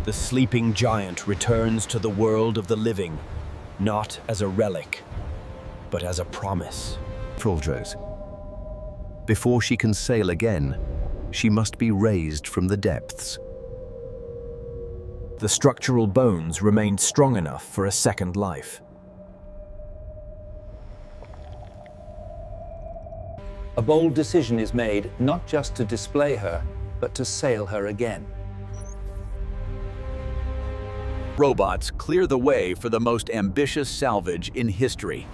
The sleeping giant returns to the world of the living, not as a relic, but as a promise. Soldiers. Before she can sail again, she must be raised from the depths. The structural bones remained strong enough for a second life. A bold decision is made not just to display her, but to sail her again. Robots clear the way for the most ambitious salvage in history.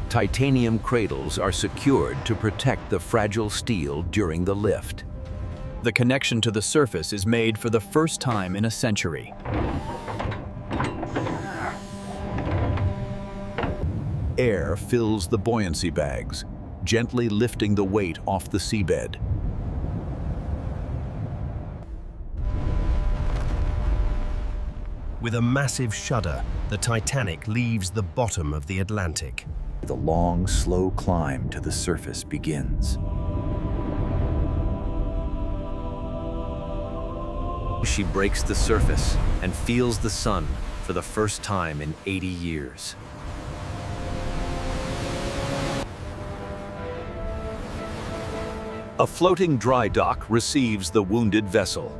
Titanium cradles are secured to protect the fragile steel during the lift. The connection to the surface is made for the first time in a century. Air fills the buoyancy bags, gently lifting the weight off the seabed. With a massive shudder, the Titanic leaves the bottom of the Atlantic. The long, slow climb to the surface begins. She breaks the surface and feels the sun for the first time in 80 years. A floating dry dock receives the wounded vessel.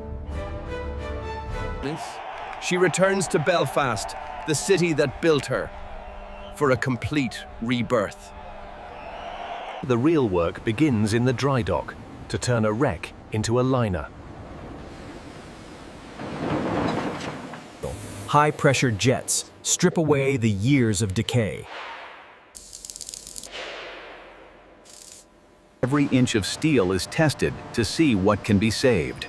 She returns to Belfast, the city that built her, for a complete rebirth. The real work begins in the dry dock to turn a wreck into a liner. High-pressure jets strip away the years of decay. Every inch of steel is tested to see what can be saved.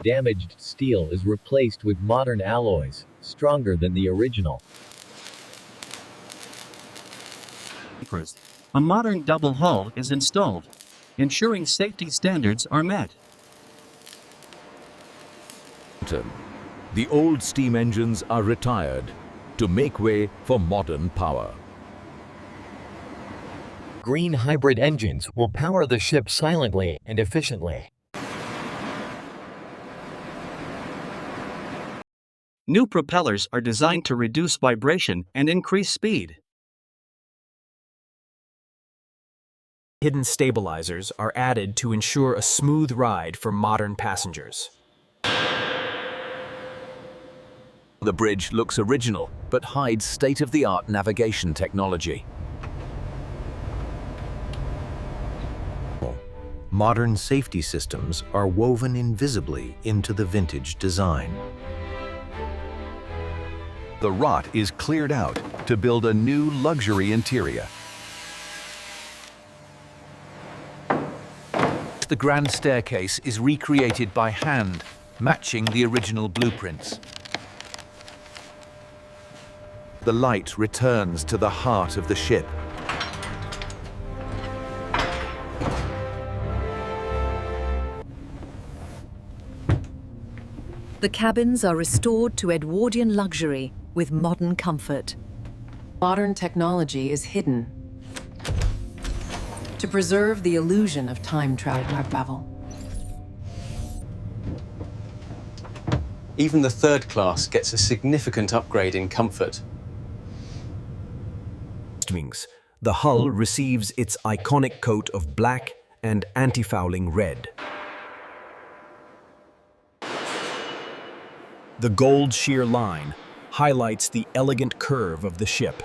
Damaged steel is replaced with modern alloys, stronger than the original. A modern double hull is installed, ensuring safety standards are met. The old steam engines are retired to make way for modern power. Green hybrid engines will power the ship silently and efficiently. New propellers are designed to reduce vibration and increase speed. Hidden stabilizers are added to ensure a smooth ride for modern passengers. The bridge looks original, but hides state-of-the-art navigation technology. Modern safety systems are woven invisibly into the vintage design. The rot is cleared out to build a new luxury interior. The grand staircase is recreated by hand, matching the original blueprints. The light returns to the heart of the ship. The cabins are restored to Edwardian luxury with modern comfort. Modern technology is hidden to preserve the illusion of time travel. Even the third class gets a significant upgrade in comfort. The hull receives its iconic coat of black and anti-fouling red. The gold sheer line highlights the elegant curve of the ship.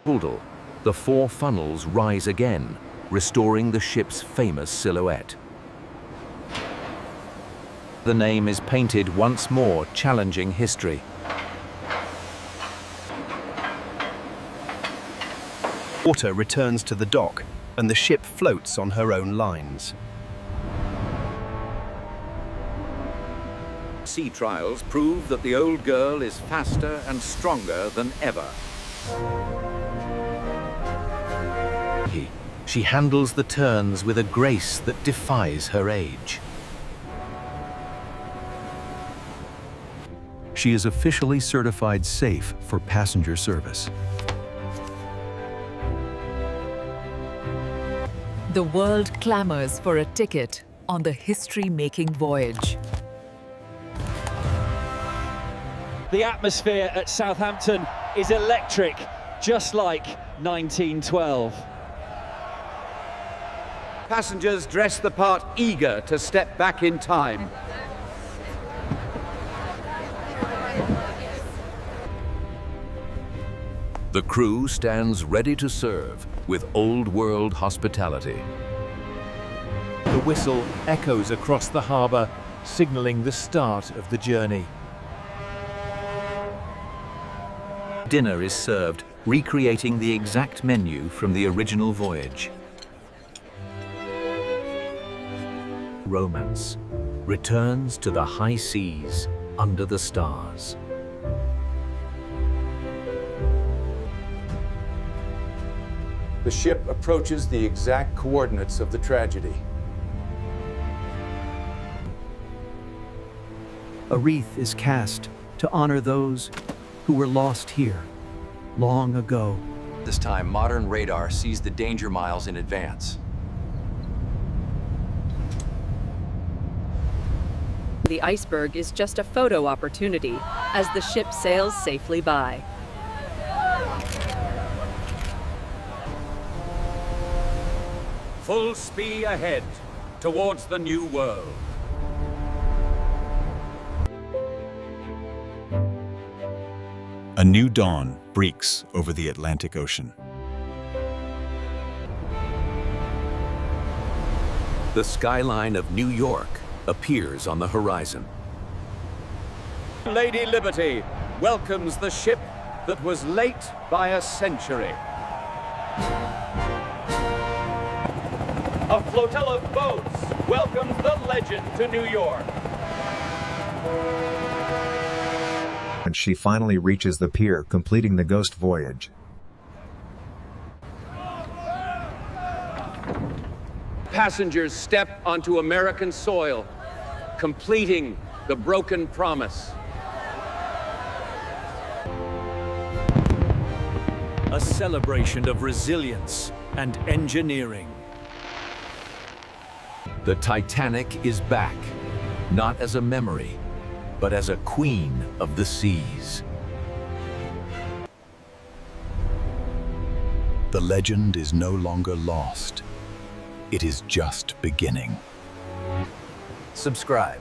The four funnels rise again, restoring the ship's famous silhouette. The name is painted once more, challenging history. Water returns to the dock, and the ship floats on her own lines. Sea trials prove that the old girl is faster and stronger than ever. She handles the turns with a grace that defies her age. She is officially certified safe for passenger service. The world clamors for a ticket on the history-making voyage. The atmosphere at Southampton is electric, just like 1912. Passengers dress the part, eager to step back in time. The crew stands ready to serve with old-world hospitality. The whistle echoes across the harbour, signalling the start of the journey. Dinner is served, recreating the exact menu from the original voyage. Romance returns to the high seas under the stars. The ship approaches the exact coordinates of the tragedy. A wreath is cast to honor those who were lost here long ago. This time, modern radar sees the danger miles in advance. The iceberg is just a photo opportunity as the ship sails safely by. Full speed ahead towards the new world. A new dawn breaks over the Atlantic Ocean. The skyline of New York appears on the horizon. Lady Liberty welcomes the ship that was late by a century. A flotilla of boats welcomes the legend to New York. And she finally reaches the pier, completing the ghost voyage. Passengers step onto American soil, completing the broken promise. A celebration of resilience and engineering. The Titanic is back, not as a memory, but as a queen of the seas. The legend is no longer lost. It is just beginning. Subscribe